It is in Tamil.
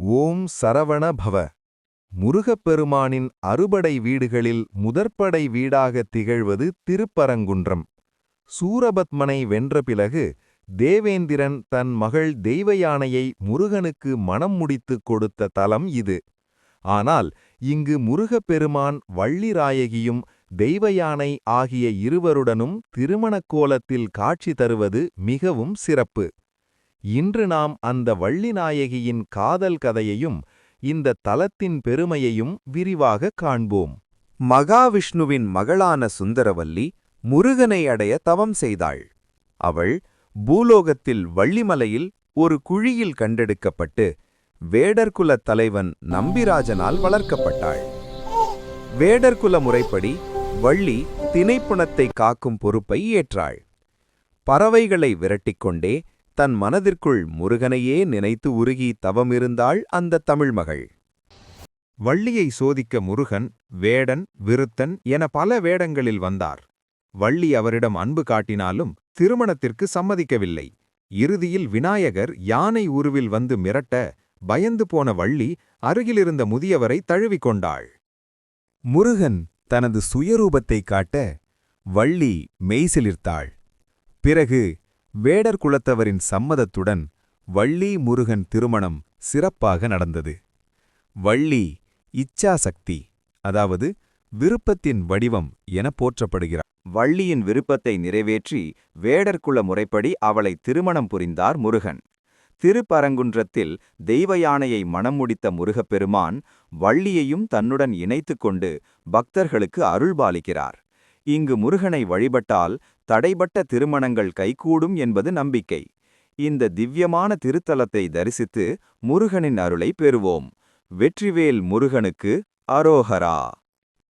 ஓம் சரவண பவ. முருகப்பெருமானின் அறுபடை வீடுகளில் முதற்படை வீடாகத் திகழ்வது திருப்பரங்குன்றம். சூரபத்மனை வென்ற பிறகு தேவேந்திரன் தன் மகள் தெய்வயானையை முருகனுக்கு மணம் முடித்துக் கொடுத்த தலம் இது. ஆனால் இங்கு முருகப்பெருமான் வள்ளிராயகியும் தெய்வயானை ஆகிய இருவருடனும் திருமணக் கோலத்தில் காட்சி தருவது மிகவும் சிறப்பு. இன்று நாம் அந்த வள்ளிநாயகியின் காதல் கதையையும் இந்த தலத்தின் பெருமையையும் விரிவாக காண்போம். மகாவிஷ்ணுவின் மகளான சுந்தரவல்லி முருகனை அடைய தவம் செய்தாள். அவள் பூலோகத்தில் வள்ளிமலையில் ஒரு குழியில் கண்டெடுக்கப்பட்டு வேடர்குலத் தலைவன் நம்பிராஜனால் வளர்க்கப்பட்டாள். வேடர்குல முறைப்படி வள்ளி தினைப்புணத்தை காக்கும் பொறுப்பை ஏற்றாள். பறவைகளை விரட்டிக்கொண்டே தன் மனதிற்குள் முருகனையே நினைத்து உருகி தவமிருந்தாள் அந்த தமிழ்மகள். வள்ளியை சோதிக்க முருகன் வேடன் விருத்தன் என பல வேடங்களில் வந்தார். வள்ளி அவரிடம் அன்பு காட்டினாலும் திருமணத்திற்கு சம்மதிக்கவில்லை. இறுதியில் விநாயகர் யானை உருவில் வந்து மிரட்ட பயந்து போன வள்ளி அருகிலிருந்த முதியவரை தழுவிக்கொண்டாள். முருகன் தனது சுயரூபத்தைக் காட்ட வள்ளி மெய்சிலிர்த்தாள். பிறகு வேடர் குலத்தவரின் சம்மதத்துடன் வள்ளி முருகன் திருமணம் சிறப்பாக நடந்தது. வள்ளி இச்சாசக்தி, அதாவது விருப்பத்தின் வடிவம் என போற்றப்படுகிறார். வள்ளியின் விருப்பத்தை நிறைவேற்றி வேடர்குல முறைப்படி அவளை திருமணம் புரிந்தார் முருகன். திருப்பரங்குன்றத்தில் தெய்வயானையை மணம் முடித்த முருகப்பெருமான் வள்ளியையும் தன்னுடன் இணைத்துக் கொண்டு பக்தர்களுக்கு அருள்பாலிக்கிறார். இங்கு முருகனை வழிபட்டால் தடைபட்ட திருமணங்கள் கைகூடும் என்பது நம்பிக்கை. இந்த திவ்யமான திருத்தலத்தை தரிசித்து முருகனின் அருளை பெறுவோம். வெற்றிவேல் முருகனுக்கு அரோகரா.